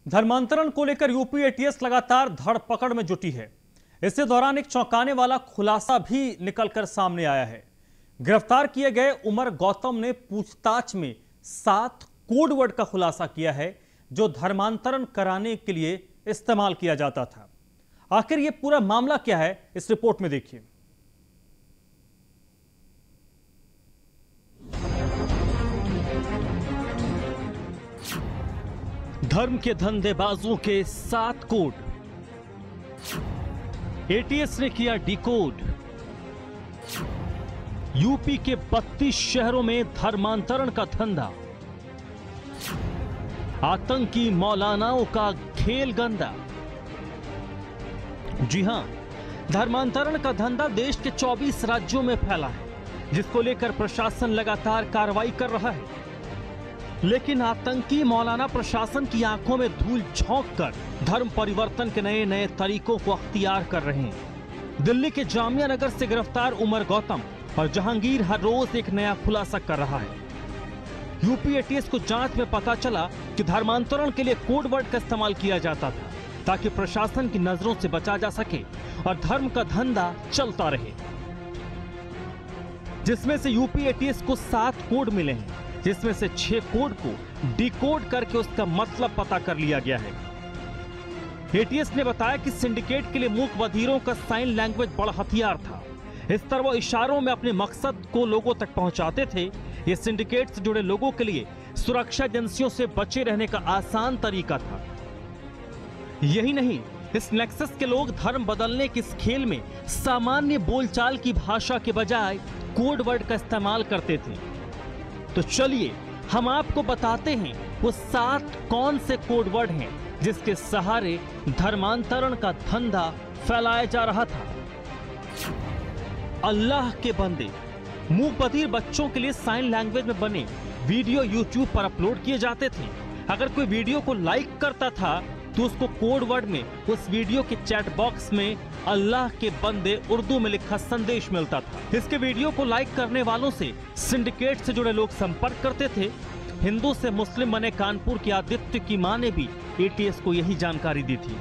धर्मांतरण को लेकर यूपी एटीएस लगातार धरपकड़ में जुटी है। इसी दौरान एक चौंकाने वाला खुलासा भी निकलकर सामने आया है। गिरफ्तार किए गए उमर गौतम ने पूछताछ में 7 कोड वर्ड का खुलासा किया है जो धर्मांतरण कराने के लिए इस्तेमाल किया जाता था। आखिर यह पूरा मामला क्या है, इस रिपोर्ट में देखिए। धर्म के धंधेबाजों के 7 कोड। एटीएस ने किया डिकोड। यूपी के 32 शहरों में धर्मांतरण का धंधा। आतंकी मौलानाओं का खेल गंदा। जी हां, धर्मांतरण का धंधा देश के 24 राज्यों में फैला है, जिसको लेकर प्रशासन लगातार कार्रवाई कर रहा है। लेकिन आतंकी मौलाना प्रशासन की आंखों में धूल झोंककर धर्म परिवर्तन के नए नए तरीकों को अख्तियार कर रहे हैं। दिल्ली के जामिया नगर से गिरफ्तार उमर गौतम और जहांगीर हर रोज एक नया खुलासा कर रहा है। यूपी एटीएस को जांच में पता चला कि धर्मांतरण के लिए कोड वर्ड का इस्तेमाल किया जाता था ताकि प्रशासन की नजरों से बचा जा सके और धर्म का धंधा चलता रहे। जिसमें से यूपी एटीएस को 7 कोड मिले हैं, जिसमें से 6 कोड को डिकोड करके उसका मतलब पता कर लिया गया है। एटीएस ने बताया कि सिंडिकेट के लिए मूक बधिरों का साइन लैंग्वेज बड़ा हथियार था। इस तरह वो इशारों में अपने मकसद को लोगों तक पहुंचाते थे। ये सिंडिकेट से जुड़े लोगों के लिए सुरक्षा एजेंसियों से बचे रहने का आसान तरीका था। यही नहीं, इस नेक्सस के लोग धर्म बदलने के इस खेल में सामान्य बोलचाल की भाषा के बजाय कोड वर्ड का इस्तेमाल करते थे। तो चलिए हम आपको बताते हैं वो 7 कौन से कोड वर्ड हैं जिसके सहारे धर्मांतरण का धंधा फैलाया जा रहा था। अल्लाह के बंदे। मूक बधिर बच्चों के लिए साइन लैंग्वेज में बने वीडियो यूट्यूब पर अपलोड किए जाते थे। अगर कोई वीडियो को लाइक करता था तो उसको कोड वर्ड में उस वीडियो के चैट बॉक्स में अल्लाह के बंदे उर्दू में लिखा संदेश मिलता था। इसके वीडियो को लाइक करने वालों से सिंडिकेट से जुड़े लोग संपर्क करते थे। हिंदू से मुस्लिम बने कानपुर की आदित्य की मां ने भी एटीएस को यही जानकारी दी थी।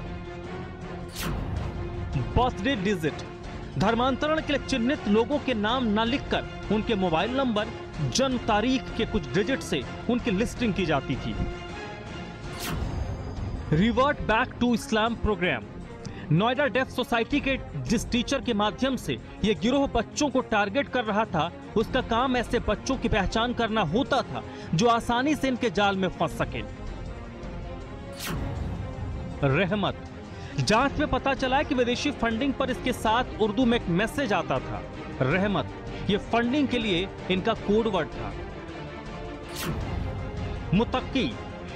Birthday digit. धर्मांतरण के लिए चिन्हित लोगों के नाम न लिखकर उनके मोबाइल नंबर, जन्म तारीख के कुछ डिजिट से उनकी लिस्टिंग की जाती थी। Revert back to Islam programme. Noida deaf society के जिस टीचर के माध्यम से यह गिरोह बच्चों को टारगेट कर रहा था, उसका काम ऐसे बच्चों की पहचान करना होता था जो आसानी से इनके जाल में फंस सके। रहमत। जांच में पता चला कि विदेशी फंडिंग पर इसके साथ उर्दू में एक मैसेज आता था, रहमत। यह फंडिंग के लिए इनका कोड वर्ड था। मुतक्की।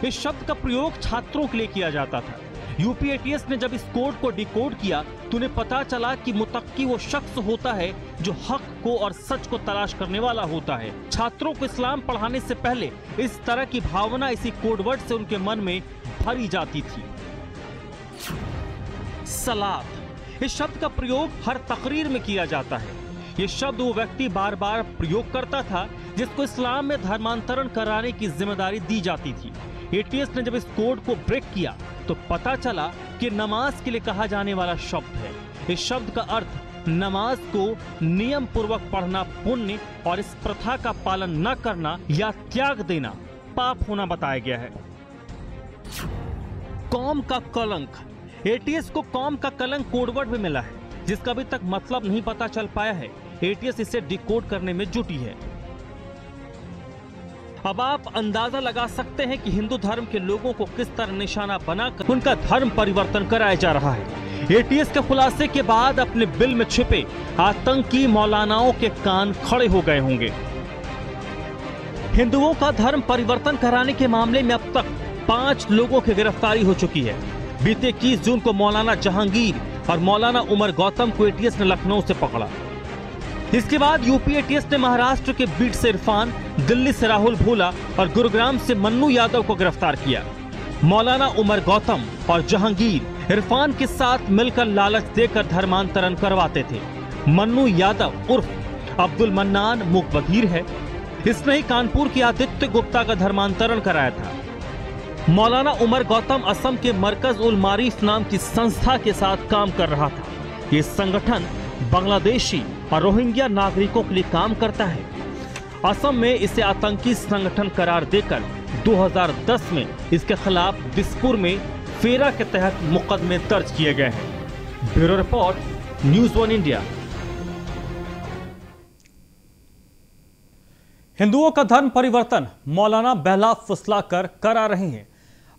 इस शब्द का प्रयोग छात्रों के लिए किया जाता था। यूपी एटीएस ने जब इस कोड को डिकोड किया तो उन्हें पता चला कि मुतक्की वो शख्स होता है जो हक को और सच को तलाश करने वाला होता है। छात्रों को इस्लाम पढ़ाने से पहले इस तरह की भावना इसी कोड वर्ड से उनके मन में भरी जाती थी। सलात। इस शब्द का प्रयोग हर तकरीर में किया जाता है। ये शब्द वो व्यक्ति बार बार प्रयोग करता था जिसको इस्लाम में धर्मांतरण कराने की जिम्मेदारी दी जाती थी। एटीएस ने जब इस कोड को ब्रेक किया तो पता चला कि नमाज के लिए कहा जाने वाला शब्द है। इस शब्द का अर्थ नमाज को नियम पूर्वक पढ़ना पुण्य और इस प्रथा का पालन न करना या त्याग देना पाप होना बताया गया है। कौम का कलंक। एटीएस को कौम का कलंक कोडवर्ड में मिला है जिसका अभी तक मतलब नहीं पता चल पाया है। एटीएस इसे डिकोड करने में जुटी है। अब आप अंदाजा लगा सकते हैं कि हिंदू धर्म के लोगों को किस तरह निशाना बनाकर उनका धर्म परिवर्तन कराया जा रहा है। एटीएस के खुलासे के बाद अपने बिल में छिपे आतंकी मौलानाओं के कान खड़े हो गए होंगे। हिंदुओं का धर्म परिवर्तन कराने के मामले में अब तक 5 लोगों की गिरफ्तारी हो चुकी है। बीते 21 जून को मौलाना जहांगीर और मौलाना उमर गौतम को एटीएस ने लखनऊ से पकड़ा। इसके बाद यूपी एटीएस ने महाराष्ट्र के बीट से इरफान, दिल्ली से राहुल भोला और गुरुग्राम से मन्नू यादव को गिरफ्तार किया। मौलाना उमर गौतम और जहांगीर इरफान के साथ मिलकर लालच देकर धर्मांतरण करवाते थे। मन्नू यादव उर्फ अब्दुल मन्नान मूक बधिर है। इसने ही कानपुर की आदित्य गुप्ता का धर्मांतरण कराया था। मौलाना उमर गौतम असम के मरकज उल मारिफ नाम की संस्था के साथ काम कर रहा था। ये संगठन बांग्लादेशी और रोहिंग्या नागरिकों के लिए काम करता है। असम में इसे आतंकी संगठन करार देकर 2010 में इसके खिलाफ दिसपुर में फेरा के तहत मुकदमे दर्ज किए गए हैं। Bureau report, news 1 India. हिंदुओं का धर्म परिवर्तन मौलाना बहला फुसला कर करा रहे हैं।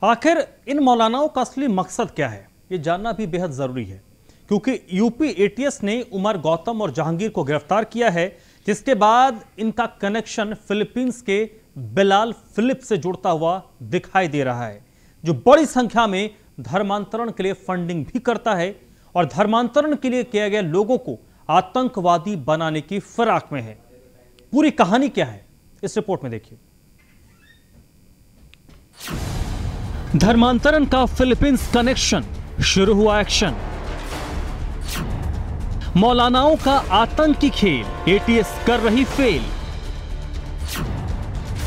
आखिर इन मौलानाओं का असली मकसद क्या है, ये जानना भी बेहद जरूरी है, क्योंकि यूपी एटीएस ने उमर गौतम और जहांगीर को गिरफ्तार किया है, जिसके बाद इनका कनेक्शन फिलीपींस के बिलाल फिलिप से जुड़ता हुआ दिखाई दे रहा है, जो बड़ी संख्या में धर्मांतरण के लिए फंडिंग भी करता है और धर्मांतरण के लिए किए गए लोगों को आतंकवादी बनाने की फिराक में है। पूरी कहानी क्या है, इस रिपोर्ट में देखिए। धर्मांतरण का फिलीपींस कनेक्शन, शुरू हुआ एक्शन। मौलानाओं का आतंकी खेल, एटीएस कर रही फेल।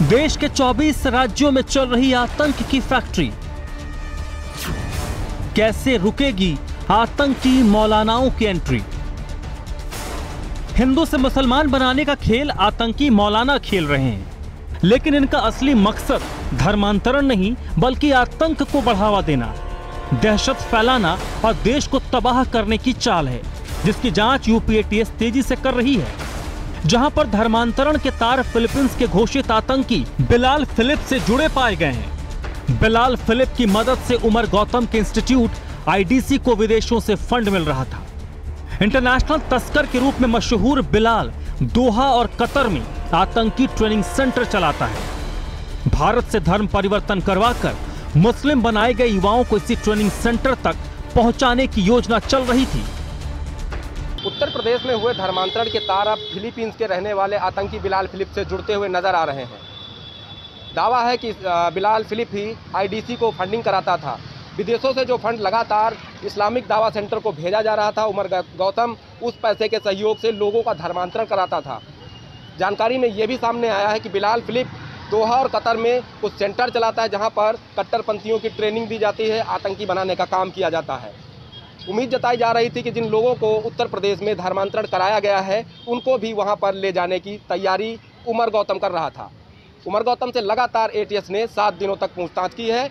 देश के 24 राज्यों में चल रही आतंक की फैक्ट्री। कैसे रुकेगी आतंकी मौलानाओं की एंट्री। हिंदू से मुसलमान बनाने का खेल आतंकी मौलाना खेल रहे हैं, लेकिन इनका असली मकसद धर्मांतरण नहीं बल्कि आतंक को बढ़ावा देना, दहशत फैलाना और देश को तबाह करने की चाल है, जिसकी जांच यूपी एटीएस तेजी से कर रही है। जहां पर धर्मांतरण के तार फिलीपींस के घोषित आतंकी बिलाल फिलिप से जुड़े पाए गए हैं। बिलाल फिलिप की मदद से उमर गौतम के इंस्टीट्यूट आईडीसी को विदेशों से फंड मिल रहा था। इंटरनेशनल तस्कर के रूप में मशहूर बिलाल दोहा और कतर में आतंकी ट्रेनिंग सेंटर चलाता है। भारत से धर्म परिवर्तन करवाकर मुस्लिम बनाए गए युवाओं को इसी ट्रेनिंग सेंटर तक पहुंचाने की योजना चल रही थी। उत्तर प्रदेश में हुए धर्मांतरण के तार अब फिलीपींस के रहने वाले आतंकी बिलाल फिलिप से जुड़ते हुए नजर आ रहे हैं। दावा है कि बिलाल फिलिप ही आईडीसी को फंडिंग कराता था। विदेशों से जो फंड लगातार इस्लामिक दावा सेंटर को भेजा जा रहा था, उमर गौतम उस पैसे के सहयोग से लोगों का धर्मांतरण कराता था। जानकारी में यह भी सामने आया है कि बिलाल फिलिप दोहा और कतर में कुछ सेंटर चलाता है, जहां पर कट्टरपंथियों की ट्रेनिंग दी जाती है, आतंकी बनाने का काम किया जाता है। उम्मीद जताई जा रही थी कि जिन लोगों को उत्तर प्रदेश में धर्मांतरण कराया गया है, उनको भी वहां पर ले जाने की तैयारी उमर गौतम कर रहा था। उमर गौतम से लगातार एटीएस ने 7 दिनों तक पूछताछ की है।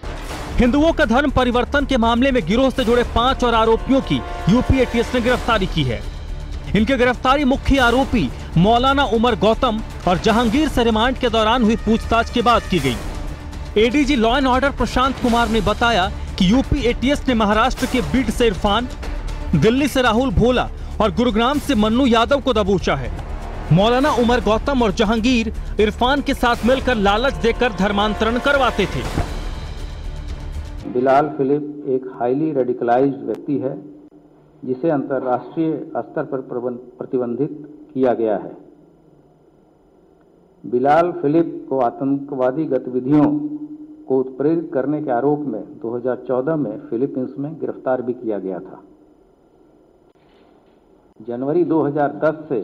हिंदुओं का धर्म परिवर्तन के मामले में गिरोह से जुड़े 5 और आरोपियों की यूपी एटीएस ने गिरफ्तारी की है। इनकी गिरफ्तारी मुख्य आरोपी मौलाना उमर गौतम और जहांगीर से रिमांड के दौरान हुई पूछताछ के बाद की गई। ADG law and order Prashant Kumar ने बताया कि यूपी एटीएस ने महाराष्ट्र के बीड से इरफान, दिल्ली से राहुल भोला और गुरुग्राम से मन्नू यादव को दबोचा है। मौलाना उमर गौतम और जहांगीर इरफान के साथ मिलकर लालच देकर धर्मांतरण करवाते थे। बिलाल फिलिप एक हाईली रेडिकलाइज्ड व्यक्ति है, जिसे अंतर्राष्ट्रीय स्तर पर प्रतिबंधित किया गया है। बिलाल फिलिप को आतंकवादी गतिविधियों को उत्प्रेरित करने के आरोप में 2014 में फिलीपींस में गिरफ्तार भी किया गया था। जनवरी 2010 से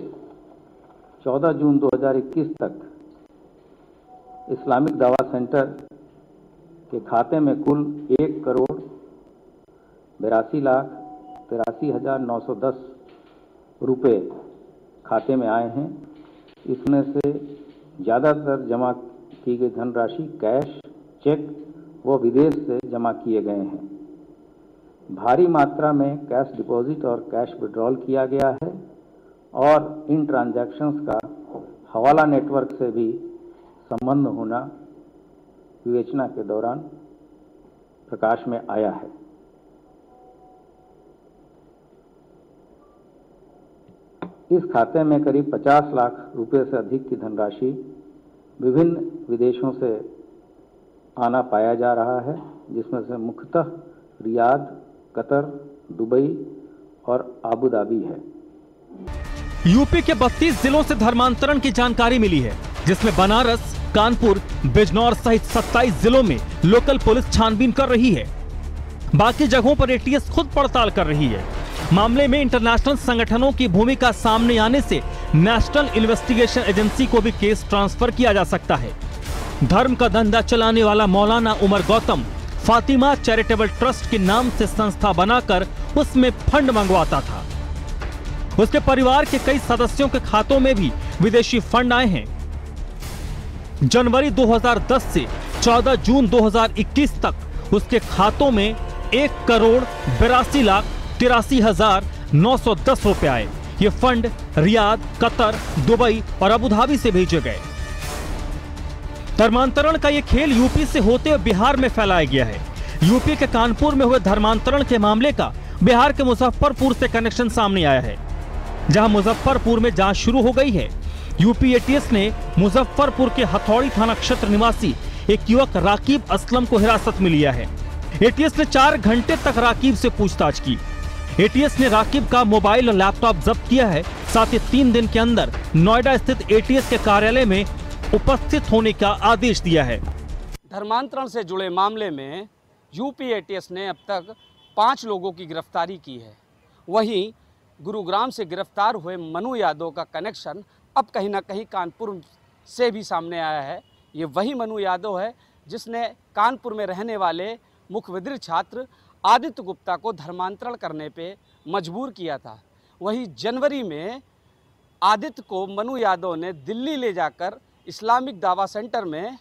14 जून 2021 तक इस्लामिक दावा सेंटर के खाते में कुल 1,82,83,910 रुपये खाते में आए हैं। इसमें से ज़्यादातर जमा की गई धनराशि कैश, चेक व विदेश से जमा किए गए हैं। भारी मात्रा में कैश डिपॉजिट और कैश विड्रॉल किया गया है और इन ट्रांजैक्शंस का हवाला नेटवर्क से भी संबंध होना विवेचना के दौरान प्रकाश में आया है। इस खाते में करीब 50 लाख रुपए से अधिक की धनराशि विभिन्न विदेशों से आना पाया जा रहा है, जिसमें से मुख्यतः रियाद, कतर, दुबई और आबू धाबी है। यूपी के 32 जिलों से धर्मांतरण की जानकारी मिली है, जिसमें बनारस, कानपुर, बिजनौर सहित 27 जिलों में लोकल पुलिस छानबीन कर रही है। बाकी जगहों पर एटीएस खुद पड़ताल कर रही है। मामले में इंटरनेशनल संगठनों की भूमिका सामने आने से नेशनल इन्वेस्टिगेशन एजेंसी को भी केस ट्रांसफर किया जा सकता है। धर्म का धंधा चलाने वाला मौलाना उमर गौतम फातिमा चैरिटेबल ट्रस्ट के नाम से संस्था बनाकर उसमें फंड मंगवाता था। उसके परिवार के कई सदस्यों के खातों में भी विदेशी फंड आए हैं। जनवरी 2010 से 14 जून 2021 तक उसके खातों में 1,82,83,910 रुपए आए। ये फंड रियाद, कतर, दुबई और अबू धाबी से भेजे गए। धर्मांतरण का यह खेल यूपी से होते हुए बिहार में फैलाया गया है। यूपी के कानपुर में हुए धर्मांतरण के मामले का बिहार के मुजफ्फरपुर से कनेक्शन सामने आया है, जहां मुजफ्फरपुर में जांच शुरू हो गई है। यूपी एटीएस ने मुजफ्फरपुर के हथौड़ी थाना क्षेत्र निवासी एक युवक राकीब असलम को हिरासत में लिया है। एटीएस ने 4 घंटे तक राकीब से पूछताछ की। एटीएस ने राकीब का मोबाइल और लैपटॉप जब्त किया है। साथ ही 3 दिन के अंदर नोएडा स्थित एटीएस के कार्यालय में उपस्थित होने का आदेश दिया है। धर्मांतरण से जुड़े मामले में यूपी एटीएस ने अब तक 5 लोगों की गिरफ्तारी की है। वहीं गुरुग्राम से गिरफ्तार हुए मनु यादव का कनेक्शन अब कहीं ना कहीं कानपुर से भी सामने आया है। ये वही मनु यादव है जिसने कानपुर में रहने वाले मुखबिर छात्र आदित्य गुप्ता को धर्मांतरण करने पे मजबूर किया था। वहीं जनवरी में आदित्य को मनु यादव ने दिल्ली ले जाकर इस्लामिक दावा सेंटर में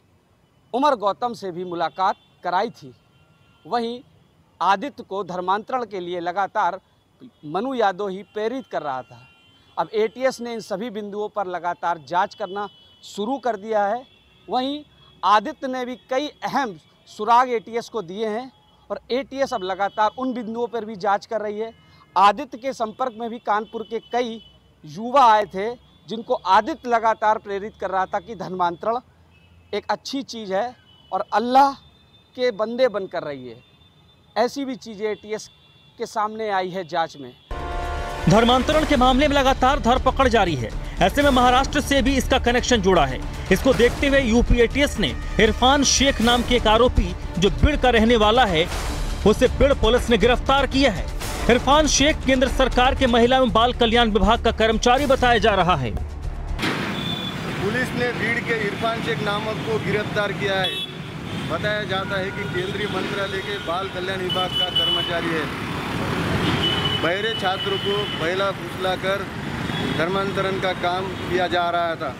उमर गौतम से भी मुलाकात कराई थी। वहीं आदित्य को धर्मांतरण के लिए लगातार मनु यादव ही प्रेरित कर रहा था। अब एटीएस ने इन सभी बिंदुओं पर लगातार जांच करना शुरू कर दिया है। वहीं आदित्य ने भी कई अहम सुराग एटीएस को दिए हैं और एटीएस अब लगातार उन बिंदुओं पर भी जांच कर रही है। आदित्य के संपर्क में भी कानपुर के कई युवा आए थे जिनको आदित्य लगातार प्रेरित कर रहा था कि धर्मांतरण एक अच्छी चीज़ है और अल्लाह के बंदे बनकर रही है। ऐसी भी चीज़ें एटीएस के सामने आई है जांच में। धर्मांतरण के मामले में लगातार धरपकड़ जारी है। ऐसे में महाराष्ट्र से भी इसका कनेक्शन जुड़ा है। इसको देखते हुए यूपी एटीएस ने इरफान शेख नाम के एक आरोपी जो बिड़ का रहने वाला है, उसे बिड़ पुलिस ने गिरफ्तार किया है। इरफान शेख केंद्र सरकार के महिला एवं बाल कल्याण विभाग का कर्मचारी बताया जा रहा है। पुलिस ने भीड़ के इरफान शेख नामक को गिरफ्तार किया है। बताया जाता है कि केंद्रीय मंत्रालय के बाल कल्याण विभाग का कर्मचारी है। बहरे छात्रों को महिला फुसलाकर धर्मांतरण का काम किया जा रहा था।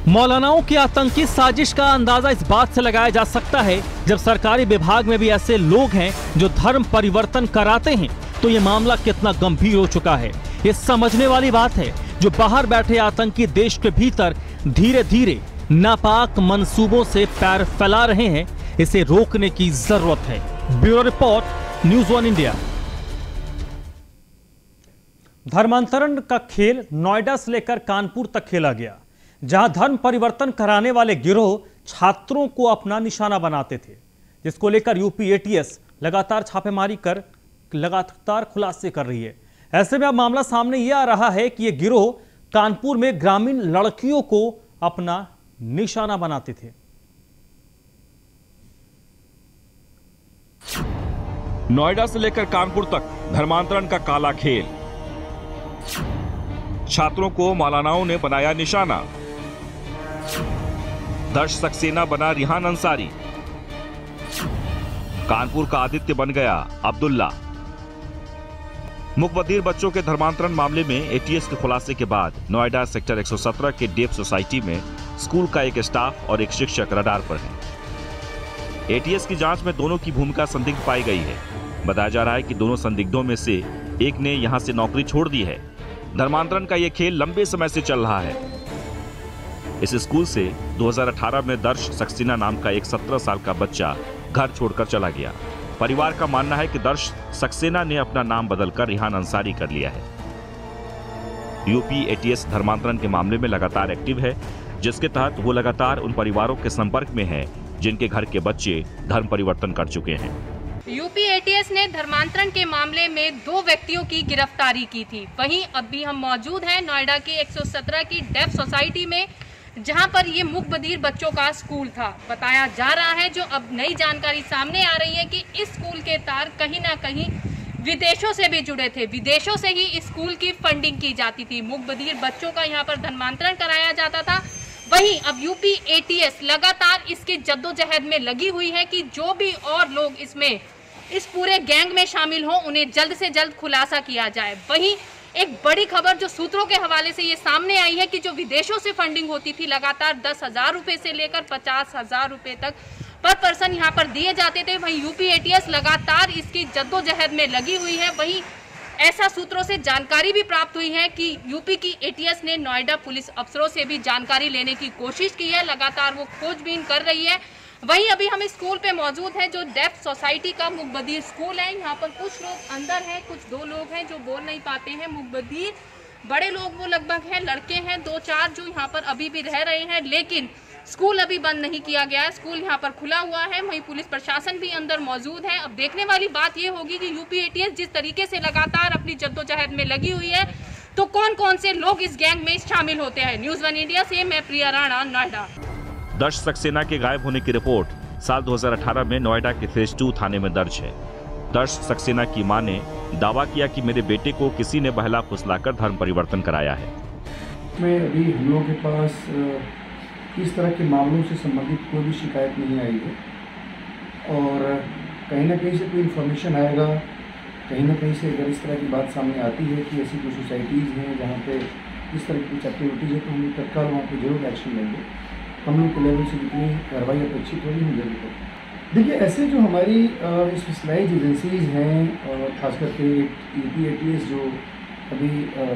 मौलानाओं की आतंकी साजिश का अंदाजा इस बात से लगाया जा सकता है, जब सरकारी विभाग में भी ऐसे लोग हैं जो धर्म परिवर्तन कराते हैं, तो ये मामला कितना गंभीर हो चुका है। ये समझने वाली बात है। जो बाहर बैठे आतंकी देश के भीतर धीरे धीरे नापाक मंसूबों से पैर फैला रहे हैं, इसे रोकने की जरूरत है। Bureau report, news 1 India. धर्मांतरण का खेल नोएडा से लेकर कानपुर तक खेला गया, जहां धर्म परिवर्तन कराने वाले गिरोह छात्रों को अपना निशाना बनाते थे, जिसको लेकर यूपी एटीएस लगातार छापेमारी कर लगातार खुलासे कर रही है। ऐसे में अब मामला सामने यह आ रहा है कि यह गिरोह कानपुर में ग्रामीण लड़कियों को अपना निशाना बनाते थे। नोएडा से लेकर कानपुर तक धर्मांतरण का काला खेल, छात्रों को मौलानाओं ने बनाया निशाना। दर्श सक्सेना बना रिहान अंसारी, कानपुर का आदित्य बन गया अब्दुल्ला। मुखबधिर बच्चों के धर्मांतरण मामले में एटीएस के खुलासे के बाद नोएडा सेक्टर 117 के डेफ सोसाइटी में स्कूल का एक स्टाफ और एक शिक्षक रडार पर है। एटीएस की जांच में दोनों की भूमिका संदिग्ध पाई गई है। बताया जा रहा है कि दोनों संदिग्धों में से एक ने यहां से नौकरी छोड़ दी है। धर्मांतरण का यह खेल लंबे समय से चल रहा है। इस स्कूल से 2018 में दर्श सक्सेना नाम का एक 17 साल का बच्चा घर छोड़कर चला गया। परिवार का मानना है कि दर्श सक्सेना ने अपना नाम बदलकर रिहान अंसारी कर लिया है। यूपी एटीएस धर्मांतरण के मामले में लगातार एक्टिव है, जिसके तहत वो लगातार उन परिवारों के संपर्क में है जिनके घर के बच्चे धर्म परिवर्तन कर चुके हैं। यूपी एटीएस ने धर्मांतरण के मामले में 2 व्यक्तियों की गिरफ्तारी की थी। वहीं अभी हम मौजूद हैं नोएडा की 117 की डेफ सोसाइटी में, जहां पर ये मुखबधिर बच्चों का स्कूल था। बताया जा रहा है, जो अब नई जानकारी सामने आ रही है, कि इस स्कूल के तार कहीं ना कहीं विदेशों से भी जुड़े थे। विदेशों से ही इस स्कूल की फंडिंग की जाती थी। मुखबधिर बच्चों का यहाँ पर धर्मांतरण कराया जाता था। वहीं अब यूपी एटीएस लगातार इसके जद्दोजहद में लगी हुई है कि जो भी और लोग इसमें इस पूरे गैंग में शामिल हों उन्हें जल्द से जल्द खुलासा किया जाए। वहीं एक बड़ी खबर जो सूत्रों के हवाले से ये सामने आई है कि जो विदेशों से फंडिंग होती थी लगातार 10,000 रुपए से लेकर 50,000 रुपए तक पर पर्सन यहाँ पर दिए जाते थे, वहीं यूपी एटीएस लगातार इसकी जद्दोजहद में लगी हुई है। वहीं ऐसा सूत्रों से जानकारी भी प्राप्त हुई है कि यूपी की एटीएस ने नोएडा पुलिस अफसरों से भी जानकारी लेने की कोशिश की है, लगातार वो खोजबीन कर रही है। वहीं अभी हम स्कूल पे मौजूद हैं जो डेफ सोसाइटी का मुकबधीर स्कूल है। यहाँ पर कुछ लोग अंदर हैं, कुछ 2 लोग हैं जो बोल नहीं पाते हैं। मुकबधीर बड़े लोग वो लगभग हैं, लड़के हैं 2-4 जो यहाँ पर अभी भी रह रहे हैं, लेकिन स्कूल अभी बंद नहीं किया गया है, स्कूल यहाँ पर खुला हुआ है। वहीं पुलिस प्रशासन भी अंदर मौजूद है। अब देखने वाली बात ये होगी कि यूपी एटीएस जिस तरीके से लगातार अपनी जद्दोजहद में लगी हुई है तो कौन कौन से लोग इस गैंग में शामिल होते हैं। न्यूज़ 1 इंडिया से मैं प्रिया राणा, नोएडा। दर्श सक्सेना के गायब होने की रिपोर्ट साल 2018 में नोएडा के फेज 2 थाने में दर्ज है। दर्श सक्सेना की मां ने दावा किया कि मेरे बेटे को किसी ने बहला फुसलाकर धर्म परिवर्तन कराया है। मैं अभी हम लोगों के पास इस तरह के मामलों से संबंधित कोई भी शिकायत नहीं आई है और कहीं ना कहीं से कोई इन्फॉर्मेशन आएगा, कहीं ना कहीं से अगर इस तरह की बात सामने आती है कि ऐसी कोई सोसाइटीज़ हैं जहाँ पे इस तरह की कुछ एक्टिविटीज़ है तो हम तत्काल वहाँ पे जरूर एक्शन लेंगे। हम लोग के लेवल से जितनी कार्रवाई अपेक्षित होगी हम जरूर करेंगे। देखिए, ऐसे जो हमारी स्पेशलाइज एजेंसीज़ हैं और ख़ास करके यूपी एटीएस जो अभी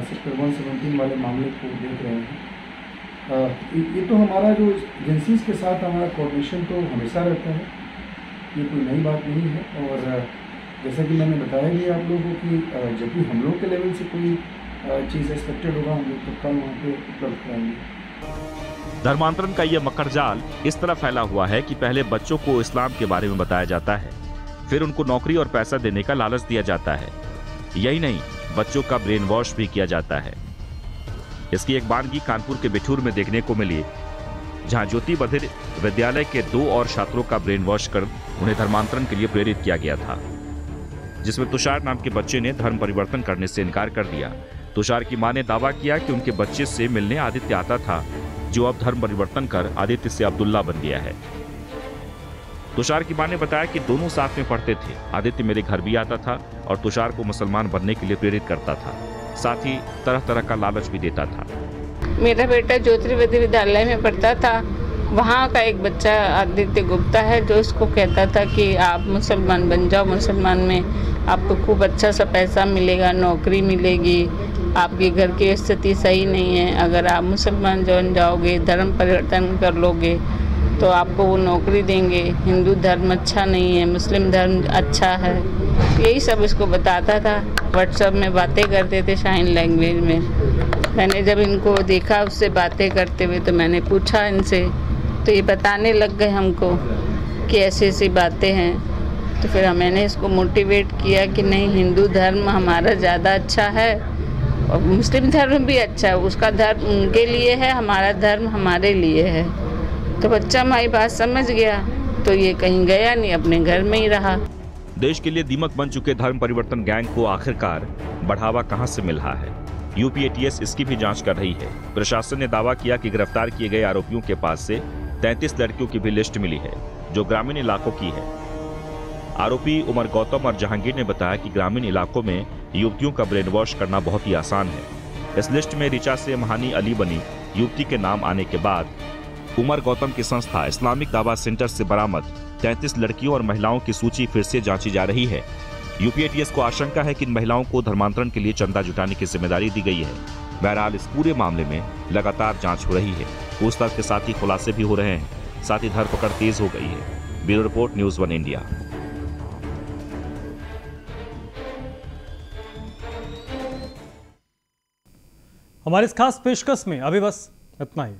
सेक्टर 117 वाले मामले को देख रहे हैं, ये तो हमारा जो एजेंसीज़ के साथ हमारा कोऑर्डिनेशन तो हमेशा रहता है, ये कोई नई बात नहीं है। और जैसा कि मैंने बताया भी आप लोगों को कि जब भी हम लोग के लेवल से कोई चीज़ एक्सपेक्टेड होगा हम लोग तत्काल वहाँ पे उपलब्ध कराएंगे। धर्मांतरण का यह मकर जाल इस तरह फैला हुआ है कि पहले बच्चों को इस्लाम के बारे में बताया जाता है, फिर उनको नौकरी और पैसा देने का लालच दिया जाता है। यही नहीं, बच्चों का ब्रेन वॉश भी किया जाता है। इसकी एक बानगी कानपुर के बिठूर में देखने को मिली, जहां ज्योति बधिर विद्यालय के 2 और छात्रों का ब्रेन वॉश कर उन्हें धर्मांतरण के लिए प्रेरित किया गया था, जिसमें तुषार नाम के बच्चे ने धर्म परिवर्तन करने से इनकार कर दिया। तुषार की मां ने दावा किया कि उनके बच्चे से मिलने आदित्य आता था, जो अब धर्म परिवर्तन कर आदित्य से अब्दुल्ला बन गया है। तुषार की मां ने बताया कि दोनों साथ में पढ़ते थे। आदित्य मेरे घर भी आता था और तुषार को मुसलमान बनने के लिए प्रेरित करता था, साथ ही तरह तरह का लालच भी देता था। मेरा बेटा ज्योति बधिर विद्यालय में पढ़ता था, वहाँ का एक बच्चा आदित्य गुप्ता है जो इसको कहता था कि आप मुसलमान बन जाओ, मुसलमान में आपको खूब अच्छा सा पैसा मिलेगा, नौकरी मिलेगी, आपके घर की स्थिति सही नहीं है, अगर आप मुसलमान बन जाओगे, धर्म परिवर्तन कर लोगे तो आपको वो नौकरी देंगे, हिंदू धर्म अच्छा नहीं है, मुस्लिम धर्म अच्छा है, यही सब इसको बताता था। व्हाट्सएप में बातें करते थे शाइन लैंग्वेज में। मैंने जब इनको देखा उससे बातें करते हुए तो मैंने पूछा इनसे, तो ये बताने लग गए हमको कि ऐसी ऐसी बातें हैं। तो फिर मैंने इसको मोटिवेट किया कि नहीं, हिंदू धर्म हमारा ज़्यादा अच्छा है और मुस्लिम धर्म भी अच्छा है, उसका धर्म उनके लिए है, हमारा धर्म हमारे लिए है। तो बच्चा हमारी बात समझ गया, तो ये कहीं गया नहीं, अपने घर में ही रहा। देश के लिए दीमक बन चुके धर्म परिवर्तन गैंग को आखिरकार बढ़ावा कहां से मिल रहा है, यूपी एटीएस इसकी भी जांच कर रही है। प्रशासन ने दावा किया कि गिरफ्तार किए गए आरोपियों के पास से 33 लड़कियों की भी लिस्ट मिली है, जो ग्रामीण इलाकों की है। आरोपी उमर गौतम और जहांगीर ने बताया कि ग्रामीण इलाकों में युवतियों का ब्रेन वॉश करना बहुत ही आसान है। इस लिस्ट में रिचा से महानी अली बनी युवती के नाम आने के बाद उमर गौतम की संस्था इस्लामिक दावा सेंटर से बरामद 33 लड़कियों और महिलाओं की सूची फिर से जांची जा रही है। यूपी एटीएस को आशंका है कि इन महिलाओं को धर्मांतरण के लिए चंदा जुटाने की जिम्मेदारी दी गई है। बहरहाल इस पूरे मामले में लगातार जांच हो रही है, पूछताछ के साथ ही खुलासे भी हो रहे हैं, साथ ही धरपकड़ तेज हो गई है। Bureau report, news 1 India. हमारी इस खास पेशकश में अभी बस इतना ही।